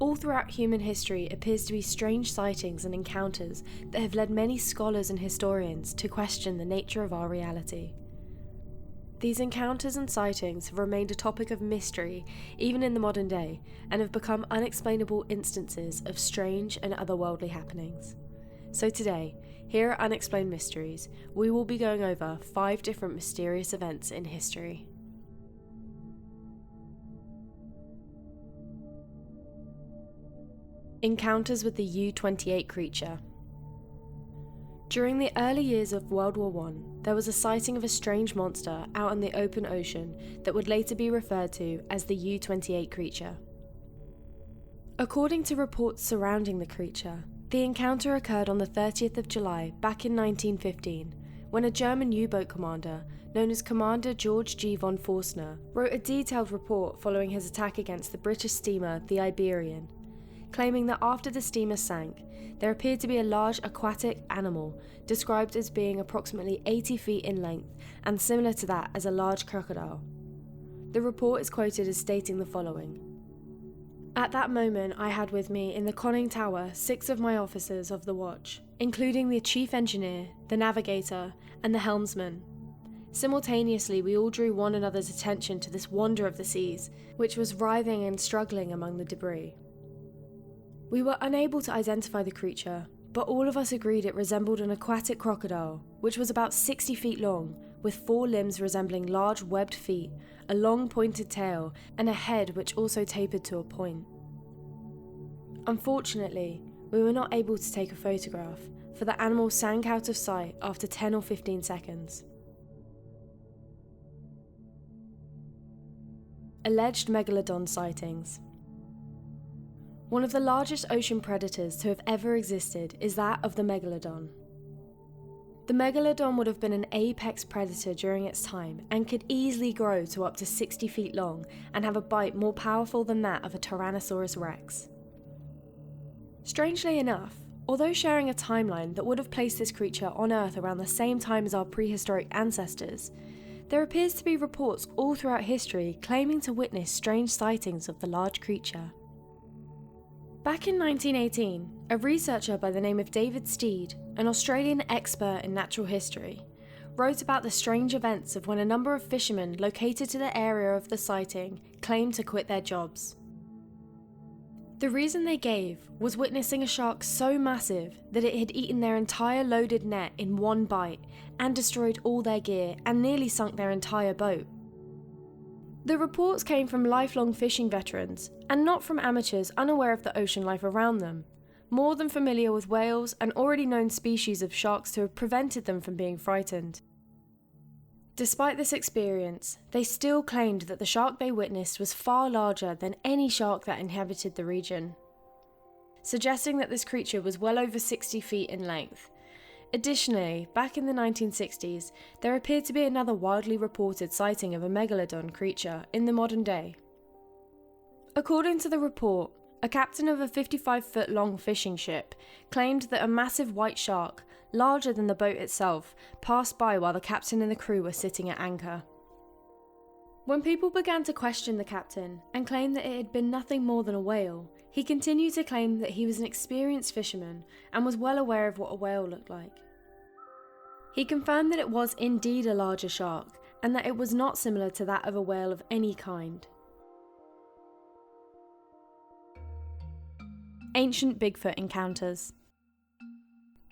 All throughout human history appears to be strange sightings and encounters that have led many scholars and historians to question the nature of our reality. These encounters and sightings have remained a topic of mystery even in the modern day and have become unexplainable instances of strange and otherworldly happenings. So today, here at Unexplained Mysteries, we will be going over 5 different mysterious events in history. Encounters with the U28 Creature. During the early years of World War I, there was a sighting of a strange monster out in the open ocean that would later be referred to as the U28 Creature. According to reports surrounding the creature, the encounter occurred on the 30th of July back in 1915, when a German U-boat commander, known as Commander George G. von Forstner, wrote a detailed report following his attack against the British steamer the Iberian, claiming that after the steamer sank, there appeared to be a large aquatic animal described as being approximately 80 feet in length and similar to that as a large crocodile. The report is quoted as stating the following: "At that moment I had with me in the conning tower 6 of my officers of the watch, including the chief engineer, the navigator, and the helmsman. Simultaneously we all drew one another's attention to this wonder of the seas, which was writhing and struggling among the debris. We were unable to identify the creature, but all of us agreed it resembled an aquatic crocodile, which was about 60 feet long, with 4 limbs resembling large webbed feet, a long pointed tail, and a head which also tapered to a point. Unfortunately, we were not able to take a photograph, for the animal sank out of sight after 10 or 15 seconds. Alleged Megalodon Sightings. One of the largest ocean predators to have ever existed is that of the Megalodon. The Megalodon would have been an apex predator during its time and could easily grow to up to 60 feet long and have a bite more powerful than that of a Tyrannosaurus rex. Strangely enough, although sharing a timeline that would have placed this creature on Earth around the same time as our prehistoric ancestors, there appears to be reports all throughout history claiming to witness strange sightings of the large creature. Back in 1918, a researcher by the name of David Steed, an Australian expert in natural history, wrote about the strange events of when a number of fishermen located to the area of the sighting claimed to quit their jobs. The reason they gave was witnessing a shark so massive that it had eaten their entire loaded net in one bite and destroyed all their gear and nearly sunk their entire boat. The reports came from lifelong fishing veterans, and not from amateurs unaware of the ocean life around them, more than familiar with whales and already known species of sharks to have prevented them from being frightened. Despite this experience, they still claimed that the shark they witnessed was far larger than any shark that inhabited the region, suggesting that this creature was well over 60 feet in length. Additionally, back in the 1960s, there appeared to be another widely reported sighting of a megalodon creature in the modern day. According to the report, a captain of a 55-foot-long fishing ship claimed that a massive white shark, larger than the boat itself, passed by while the captain and the crew were sitting at anchor. When people began to question the captain and claim that it had been nothing more than a whale, he continued to claim that he was an experienced fisherman and was well aware of what a whale looked like. He confirmed that it was indeed a larger shark and that it was not similar to that of a whale of any kind. Ancient Bigfoot Encounters.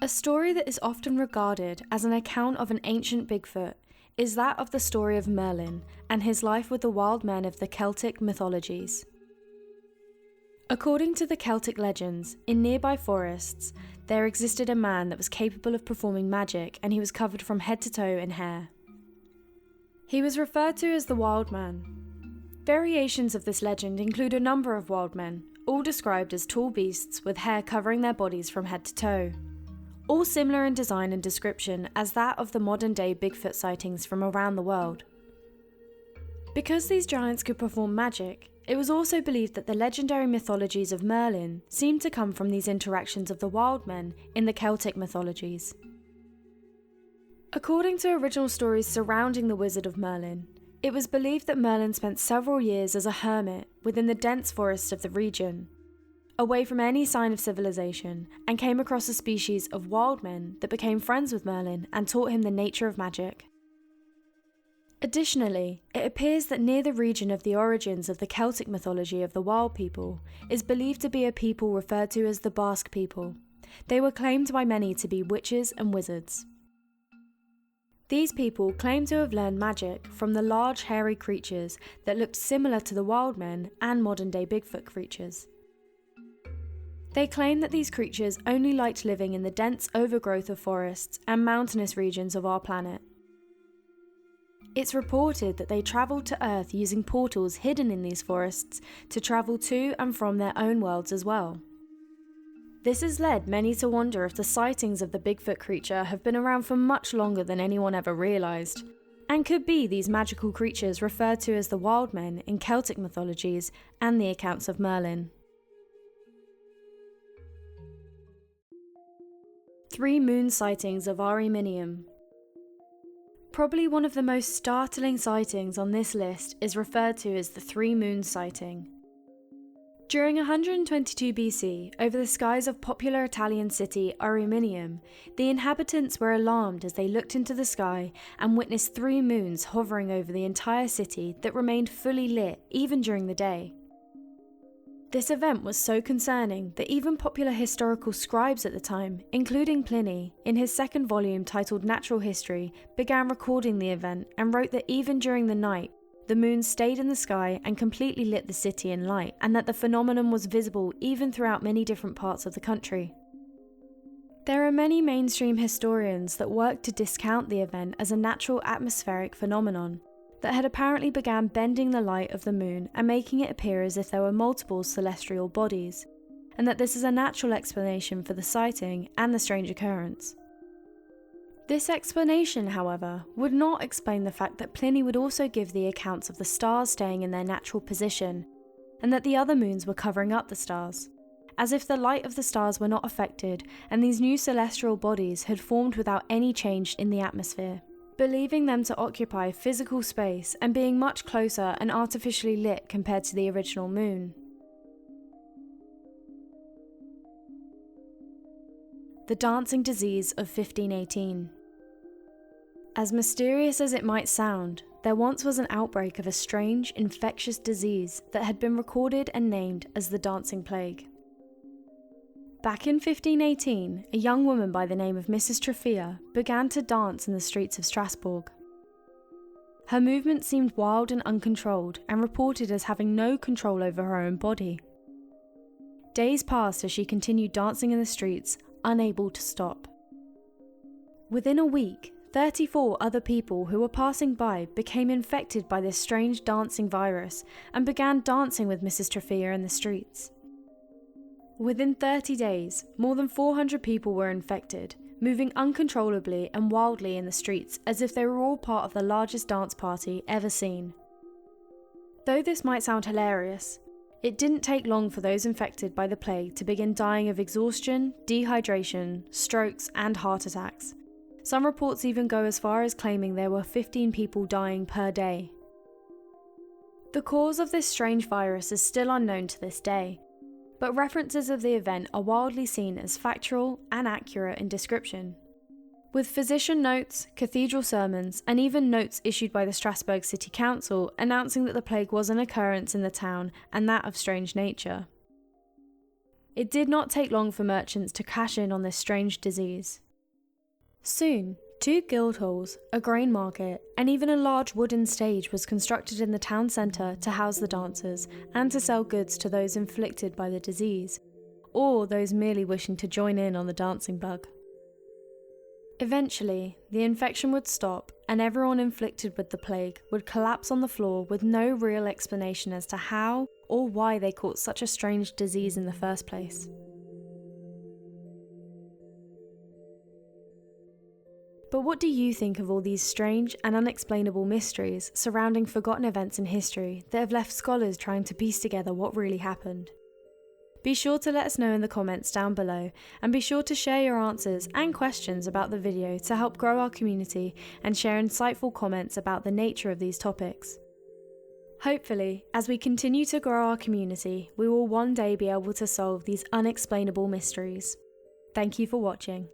A story that is often regarded as an account of an ancient Bigfoot is that of the story of Merlin and his life with the wild men of the Celtic mythologies. According to the Celtic legends, in nearby forests, there existed a man that was capable of performing magic, and he was covered from head to toe in hair. He was referred to as the Wild Man. Variations of this legend include a number of wild men, all described as tall beasts with hair covering their bodies from head to toe, all similar in design and description as that of the modern-day Bigfoot sightings from around the world. Because these giants could perform magic, it was also believed that the legendary mythologies of Merlin seemed to come from these interactions of the wild men in the Celtic mythologies. According to original stories surrounding the Wizard of Merlin, it was believed that Merlin spent several years as a hermit within the dense forests of the region. away from any sign of civilization, and came across a species of wild men that became friends with Merlin and taught him the nature of magic. Additionally, it appears that near the region of the origins of the Celtic mythology of the wild people is believed to be a people referred to as the Basque people. They were claimed by many to be witches and wizards. These people claim to have learned magic from the large hairy creatures that looked similar to the wild men and modern-day Bigfoot creatures. They claim that these creatures only liked living in the dense overgrowth of forests and mountainous regions of our planet. It's reported that they travelled to Earth using portals hidden in these forests to travel to and from their own worlds as well. This has led many to wonder if the sightings of the Bigfoot creature have been around for much longer than anyone ever realised, and could be these magical creatures referred to as the wild men in Celtic mythologies and the accounts of Merlin. 3 moon sightings of Ariminium. Probably one of the most startling sightings on this list is referred to as the 3 moon sighting. During 122 BC, over the skies of popular Italian city Ariminium, the inhabitants were alarmed as they looked into the sky and witnessed 3 moons hovering over the entire city that remained fully lit even during the day. This event was so concerning that even popular historical scribes at the time, including Pliny, in his second volume titled Natural History, began recording the event and wrote that even during the night, the moon stayed in the sky and completely lit the city in light, and that the phenomenon was visible even throughout many different parts of the country. There are many mainstream historians that work to discount the event as a natural atmospheric phenomenon that had apparently began bending the light of the moon and making it appear as if there were multiple celestial bodies, and that this is a natural explanation for the sighting and the strange occurrence. This explanation, however, would not explain the fact that Pliny would also give the accounts of the stars staying in their natural position, and that the other moons were covering up the stars, as if the light of the stars were not affected and these new celestial bodies had formed without any change in the atmosphere, believing them to occupy physical space and being much closer and artificially lit compared to the original moon. The dancing disease of 1518. As mysterious as it might sound, there once was an outbreak of a strange, infectious disease that had been recorded and named as the dancing plague. Back in 1518, a young woman by the name of Mrs. Trofea began to dance in the streets of Strasbourg. Her movements seemed wild and uncontrolled, and reported as having no control over her own body. Days passed as she continued dancing in the streets, unable to stop. Within a week, 34 other people who were passing by became infected by this strange dancing virus and began dancing with Mrs. Trofea in the streets. Within 30 days, more than 400 people were infected, moving uncontrollably and wildly in the streets as if they were all part of the largest dance party ever seen. Though this might sound hilarious, it didn't take long for those infected by the plague to begin dying of exhaustion, dehydration, strokes, and heart attacks. Some reports even go as far as claiming there were 15 people dying per day. The cause of this strange virus is still unknown to this day, but references of the event are widely seen as factual and accurate in description, with physician notes, cathedral sermons, and even notes issued by the Strasbourg City Council announcing that the plague was an occurrence in the town and that of strange nature. It did not take long for merchants to cash in on this strange disease. Soon, 2 guild halls, a grain market, and even a large wooden stage was constructed in the town centre to house the dancers and to sell goods to those inflicted by the disease, or those merely wishing to join in on the dancing bug. Eventually, the infection would stop and everyone inflicted with the plague would collapse on the floor with no real explanation as to how or why they caught such a strange disease in the first place. But what do you think of all these strange and unexplainable mysteries surrounding forgotten events in history that have left scholars trying to piece together what really happened? Be sure to let us know in the comments down below, and be sure to share your answers and questions about the video to help grow our community and share insightful comments about the nature of these topics. Hopefully, as we continue to grow our community, we will one day be able to solve these unexplainable mysteries. Thank you for watching.